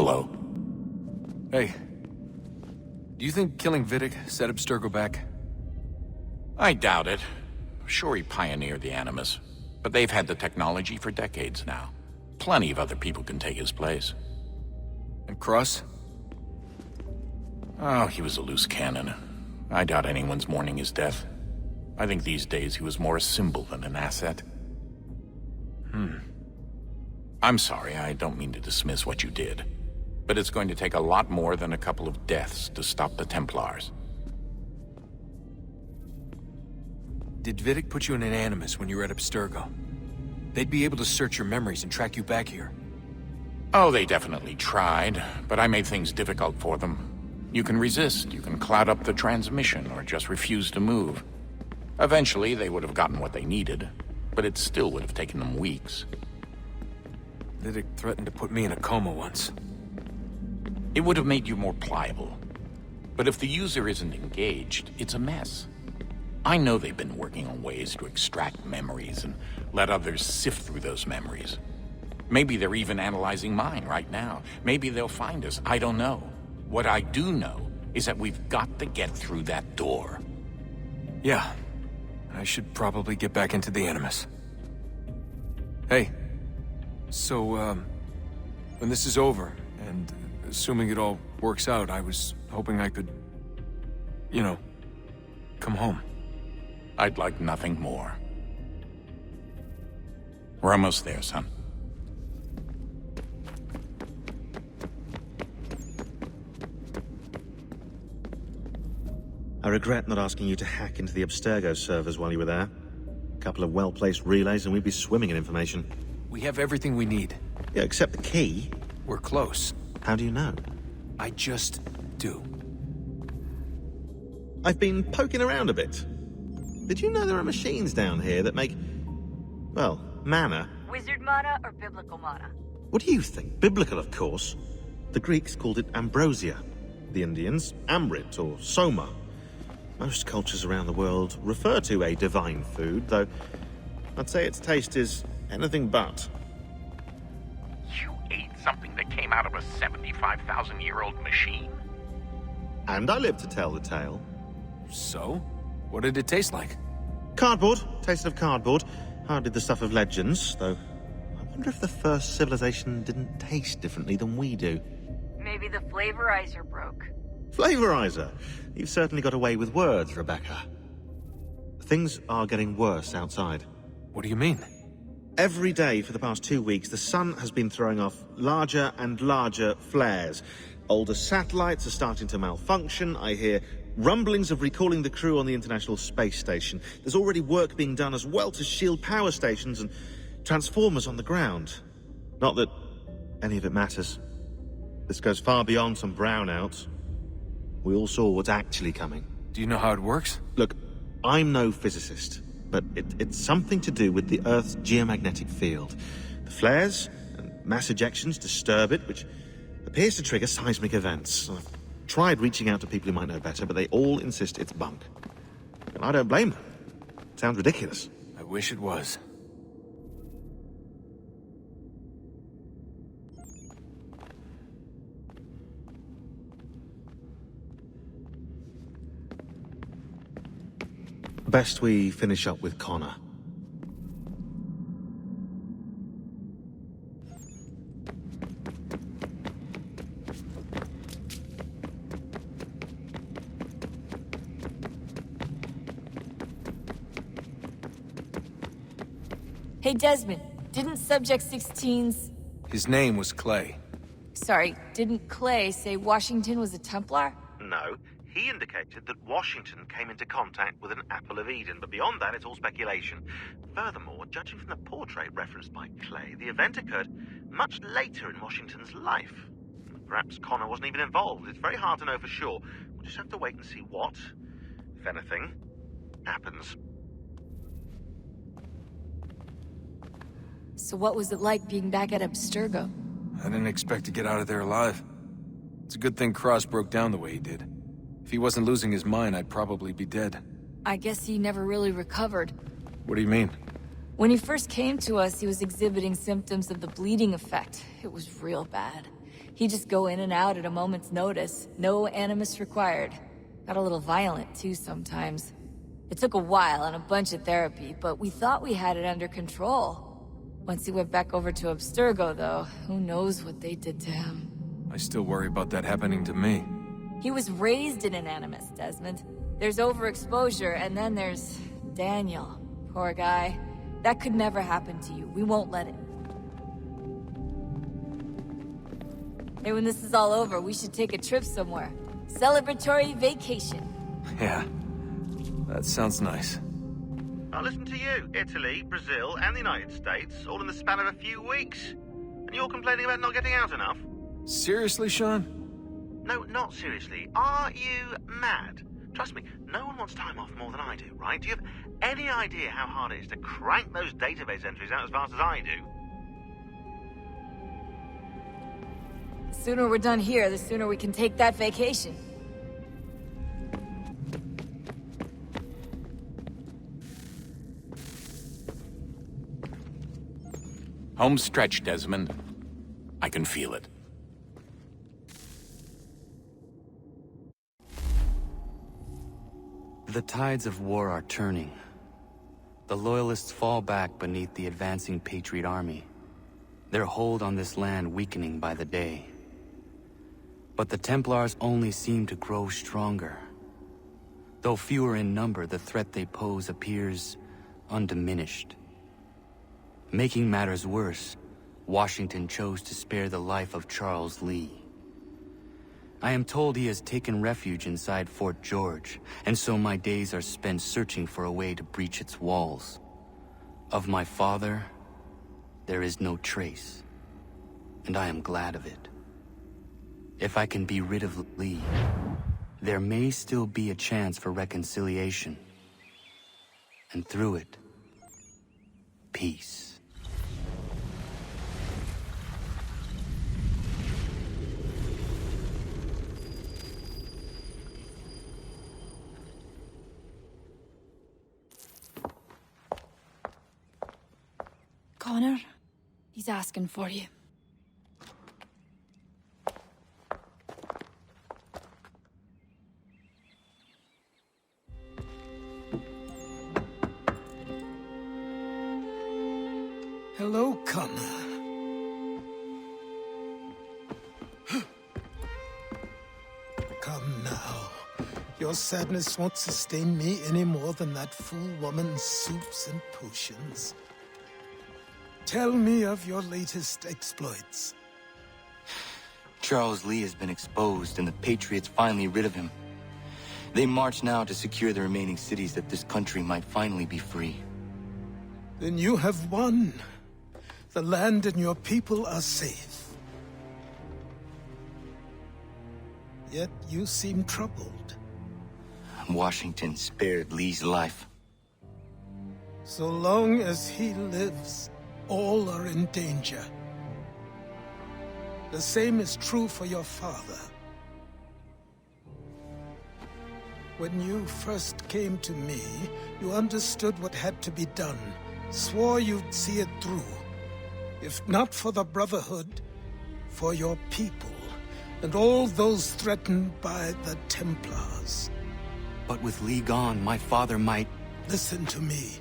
Hello. Hey. Do you think killing Vidic set Abstergo back? I doubt it. Sure, he pioneered the Animus, but they've had the technology for decades now. Plenty of other people can take his place. And Cross? Oh, he was a loose cannon. I doubt anyone's mourning his death. I think these days he was more a symbol than an asset. I'm sorry, I don't mean to dismiss what you did. But it's going to take a lot more than a couple of deaths to stop the Templars. Did Vidic put you in an Animus when you were at Abstergo? They'd be able to search your memories and track you back here. Oh, they definitely tried, but I made things difficult for them. You can resist, you can cloud up the transmission, or just refuse to move. Eventually, they would have gotten what they needed, but it still would have taken them weeks. Vidic threatened to put me in a coma once. It would have made you more pliable. But if the user isn't engaged, it's a mess. I know they've been working on ways to extract memories and let others sift through those memories. Maybe they're even analyzing mine right now. Maybe they'll find us. I don't know. What I do know is that we've got to get through that door. Yeah. I should probably get back into the Animus. Hey. So, when this is over, and assuming it all works out, I was hoping I could, come home. I'd like nothing more. We're almost there, son. I regret not asking you to hack into the Abstergo servers while you were there. A couple of well-placed relays and we'd be swimming in information. We have everything we need. Yeah, except the key. We're close. How do you know? I just do. I've been poking around a bit. Did you know there are machines down here that make, well, mana? Wizard mana or biblical mana? What do you think? Biblical, of course. The Greeks called it ambrosia. The Indians, amrit or soma. Most cultures around the world refer to a divine food, though I'd say its taste is anything but. You ate something that came out of a 75,000-year-old machine? And I live to tell the tale. So? What did it taste like? Cardboard. Tasted of cardboard. Hardly the stuff of legends, though. I wonder if the first civilization didn't taste differently than we do. Maybe the flavorizer broke. Flavorizer! You've certainly got away with words, Rebecca. Things are getting worse outside. What do you mean? Every day for the past 2 weeks, the sun has been throwing off larger and larger flares. Older satellites are starting to malfunction. I hear rumblings of recalling the crew on the International Space Station. There's already work being done as well to shield power stations and transformers on the ground. Not that any of it matters. This goes far beyond some brownouts. We all saw what's actually coming. Do you know how it works? Look, I'm no physicist, but it's something to do with the Earth's geomagnetic field. The flares and mass ejections disturb it, which appears to trigger seismic events. I've tried reaching out to people who might know better, but they all insist it's bunk. And I don't blame them. It sounds ridiculous. I wish it was. Best we finish up with Connor. Hey, Desmond, didn't Subject 16's... His name was Clay. Sorry, didn't Clay say Washington was a Templar? No, he indicated that Washington came into contact with an Apple of Eden, but beyond that, it's all speculation. Furthermore, judging from the portrait referenced by Clay, the event occurred much later in Washington's life. Perhaps Connor wasn't even involved. It's very hard to know for sure. We'll just have to wait and see what, if anything, happens. So what was it like being back at Abstergo? I didn't expect to get out of there alive. It's a good thing Cross broke down the way he did. If he wasn't losing his mind, I'd probably be dead. I guess he never really recovered. What do you mean? When he first came to us, he was exhibiting symptoms of the bleeding effect. It was real bad. He'd just go in and out at a moment's notice. No animus required. Got a little violent, too, sometimes. It took a while and a bunch of therapy, but we thought we had it under control. Once he went back over to Abstergo, though, who knows what they did to him. I still worry about that happening to me. He was raised in an animus, Desmond. There's overexposure, and then there's Daniel. Poor guy. That could never happen to you. We won't let it. Hey, when this is all over, we should take a trip somewhere. Celebratory vacation. Yeah, that sounds nice. Now listen to you. Italy, Brazil, and the United States, all in the span of a few weeks. And you're complaining about not getting out enough? Seriously, Sean? No, not seriously. Are you mad? Trust me, no one wants time off more than I do, right? Do you have any idea how hard it is to crank those database entries out as fast as I do? The sooner we're done here, the sooner we can take that vacation. Home stretch, Desmond. I can feel it. The tides of war are turning. The Loyalists fall back beneath the advancing Patriot army, their hold on this land weakening by the day. But the Templars only seem to grow stronger. Though fewer in number, the threat they pose appears undiminished. Making matters worse, Washington chose to spare the life of Charles Lee. I am told he has taken refuge inside Fort George, and so my days are spent searching for a way to breach its walls. Of my father, there is no trace, and I am glad of it. If I can be rid of Lee, there may still be a chance for reconciliation. And through it, peace. Connor, he's asking for you. Hello, Connor. Come now. Your sadness won't sustain me any more than that fool woman's soups and potions. Tell me of your latest exploits. Charles Lee has been exposed, and the Patriots finally rid of him. They march now to secure the remaining cities that this country might finally be free. Then you have won. The land and your people are safe. Yet you seem troubled. Washington spared Lee's life. So long as he lives, all are in danger. The same is true for your father. When you first came to me, you understood what had to be done, swore you'd see it through. If not for the Brotherhood, for your people, and all those threatened by the Templars. But with Lee gone, my father might... Listen to me.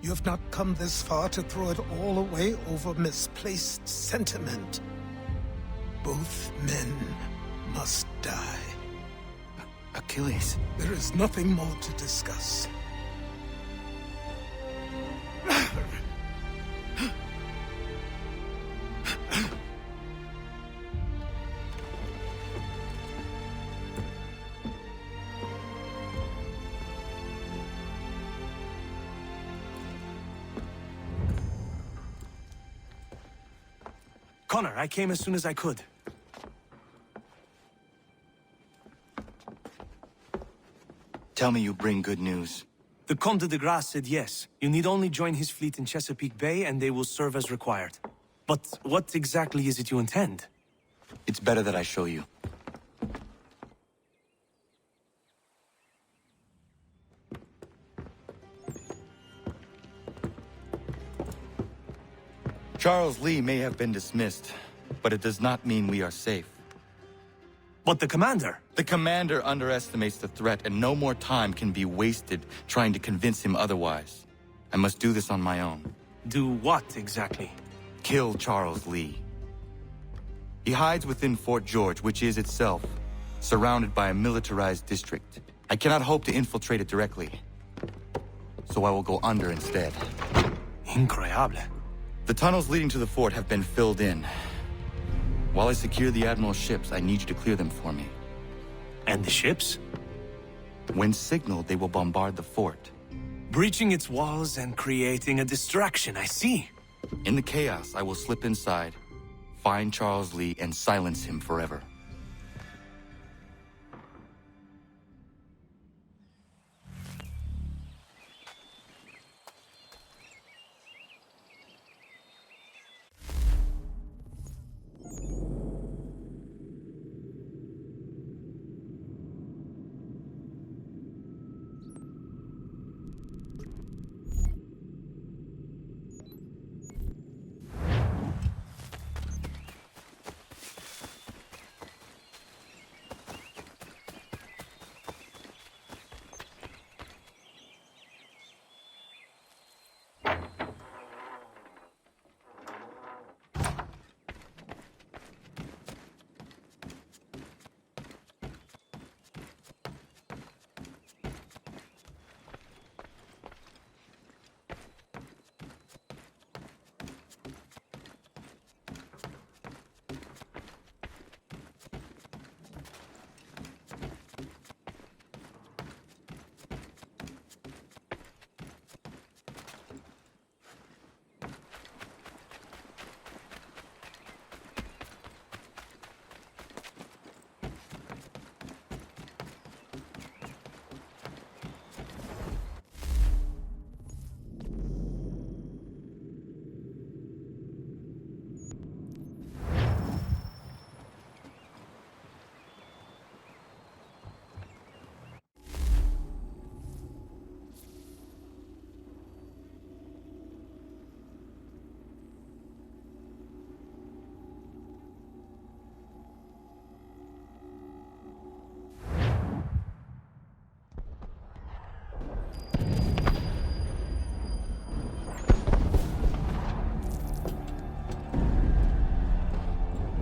You have not come this far to throw it all away over misplaced sentiment. Both men must die. Achilles. There is nothing more to discuss. Connor, I came as soon as I could. Tell me you bring good news. The Comte de Grasse said yes. You need only join his fleet in Chesapeake Bay and they will serve as required. But what exactly is it you intend? It's better that I show you. Charles Lee may have been dismissed, but it does not mean we are safe. But the commander... The commander underestimates the threat, and no more time can be wasted trying to convince him otherwise. I must do this on my own. Do what, exactly? Kill Charles Lee. He hides within Fort George, which is itself surrounded by a militarized district. I cannot hope to infiltrate it directly, so I will go under instead. Incroyable. The tunnels leading to the fort have been filled in. While I secure the Admiral's ships, I need you to clear them for me. And the ships? When signaled, they will bombard the fort. Breaching its walls and creating a distraction, I see. In the chaos, I will slip inside, find Charles Lee, and silence him forever.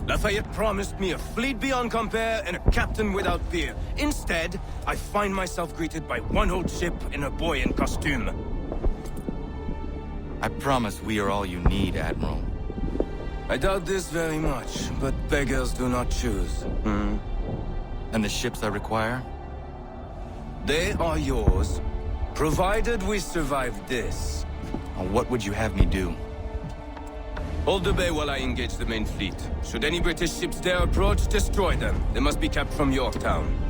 Lafayette promised me a fleet beyond compare and a captain without fear. Instead, I find myself greeted by one old ship and a boy in costume. I promise we are all you need, Admiral. I doubt this very much, but beggars do not choose. And the ships I require? They are yours, provided we survive this. What would you have me do? Hold the bay while I engage the main fleet. Should any British ships dare approach, destroy them. They must be kept from Yorktown.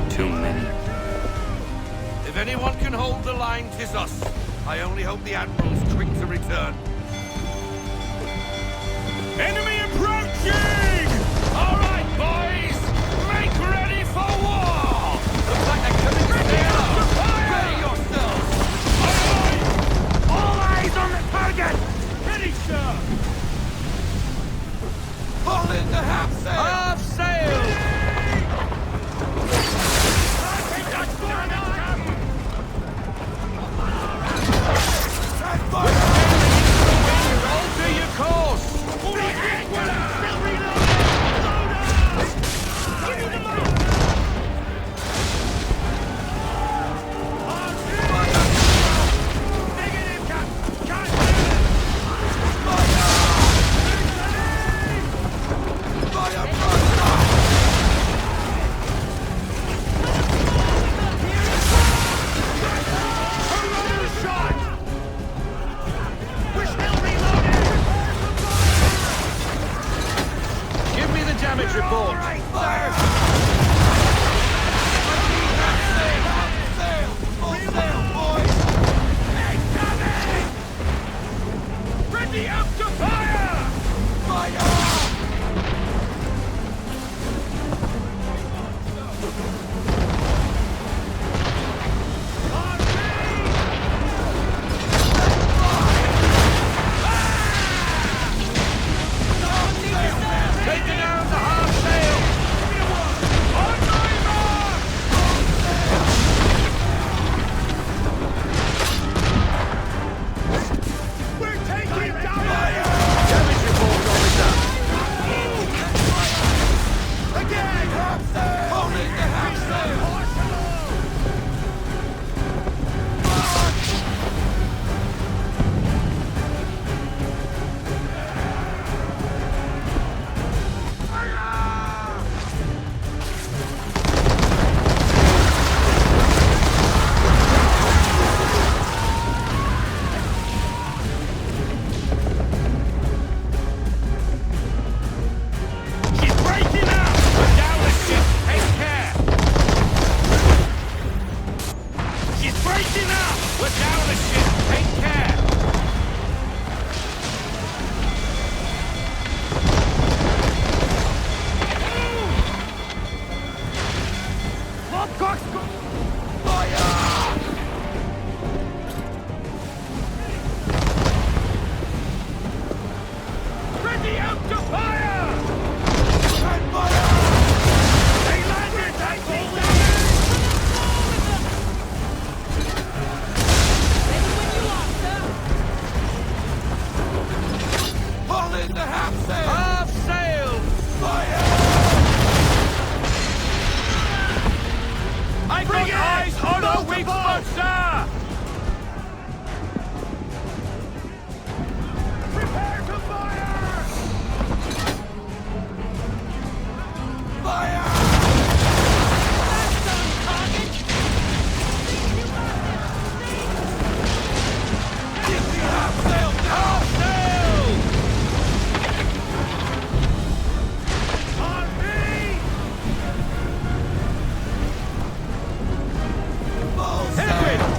Too many. If anyone can hold the line, 'tis us. I only hope the Admiral's quick to return. Enemy approaching! All right, boys! Make ready for war! Looks like they're coming to stay up! Ready yourselves! All eyes on the target! Ready, sir! Pull in the half sail! Half sail! Alter your course! Fire! report. Fire! Full sail, boys! Incoming! Ready up to fire! Fire! Taking down the half sail! On my mark! We're taking down Damage report, officer. again! Holding the half sail! She's breaking up! Put down the ship! Take care! She's breaking up! Put down the ship! Take care! Lobcock's go- Ready out to fire! They landed! Taking damage! Holding the half sail! Half sail! I got eyes on our weak spot, sir! Prepare to fire! Half sail! On me! Hit it!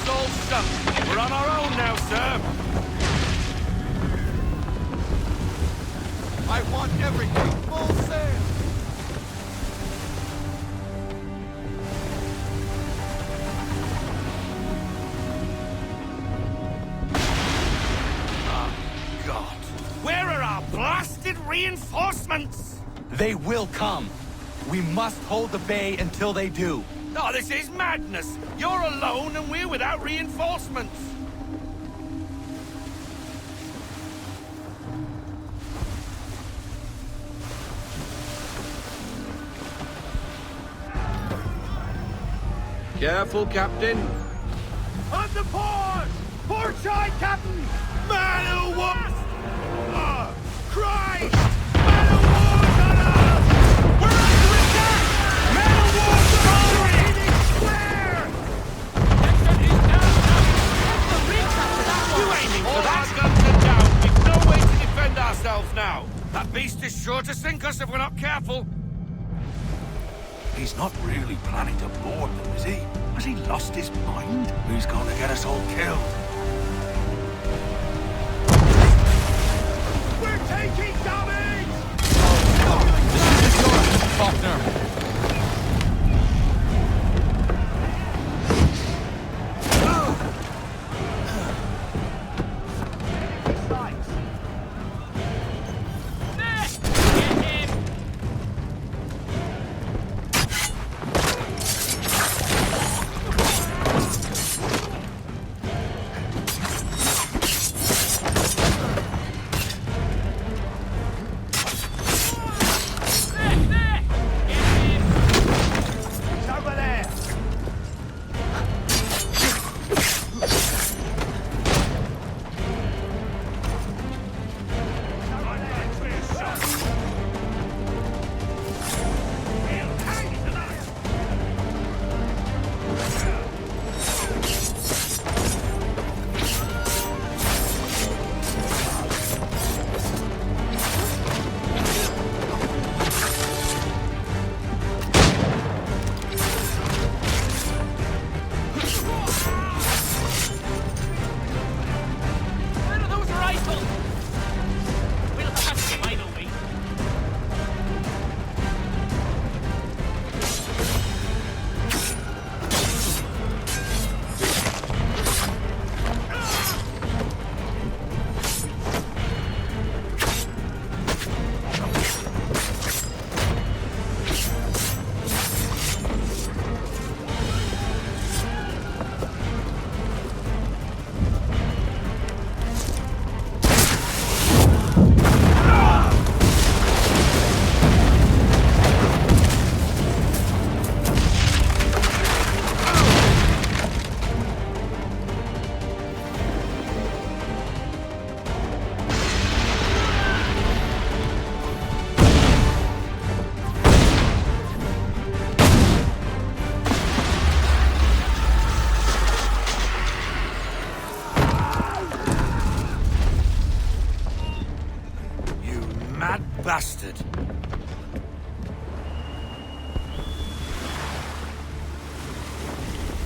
It's all shut. We're on our own now, sir. I want everything full sail! God. Where are our blasted reinforcements? They will come. We must hold the bay until they do. Oh, this is madness. You're alone and we're without reinforcements. Careful, Captain. On the port! Port side, Captain! Man o' war! Christ! Man o' war's on us! We're under attack! Man o' war's firing! Clear! You aiming for that? Our guns are down. We've no way to defend ourselves now. That beast is sure to sink us if we're not careful. He's not really planning to board them, is he? Has he lost his mind? He's going to get us all killed. We're taking damage! The ship is yours, Faulkner. Bastard.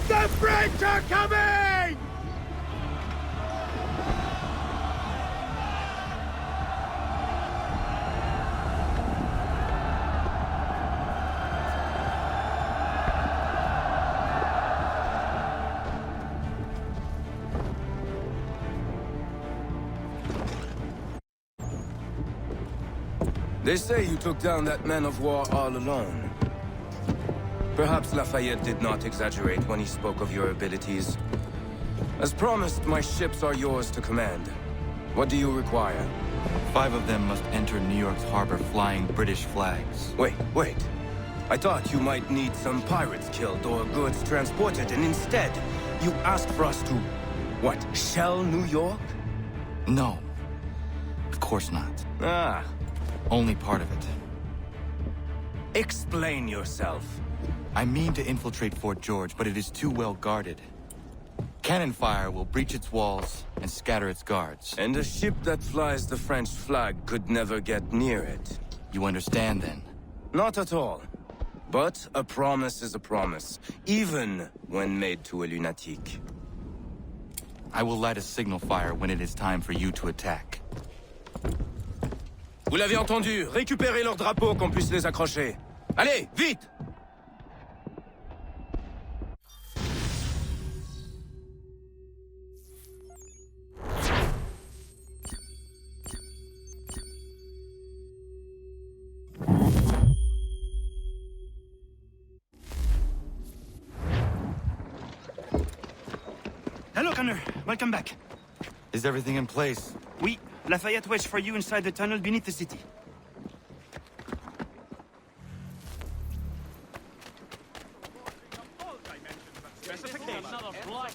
The French are coming! They say you took down that man of war all alone. Perhaps Lafayette did not exaggerate when he spoke of your abilities. As promised, my ships are yours to command. What do you require? 5 of them must enter New York's harbor flying British flags. Wait. I thought you might need some pirates killed or goods transported, and instead, you asked for us to, what, shell New York? No. Of course not. Ah. Only part of it. Explain yourself. I mean to infiltrate Fort George, but it is too well guarded. Cannon fire will breach its walls and scatter its guards. And a ship that flies the French flag could never get near it. You understand, then? Not at all. But a promise is a promise, even when made to a lunatic. I will light a signal fire when it is time for you to attack. Vous l'avez entendu, récupérez leurs drapeaux qu'on puisse les accrocher. Allez, vite! Hello, Connor. Welcome back. Is everything in place? Oui, Lafayette waits for you inside the tunnel beneath the city.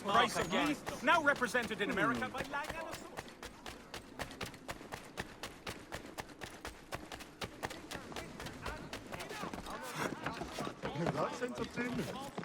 Race of youth, now represented in America by Lang and That's entertainment.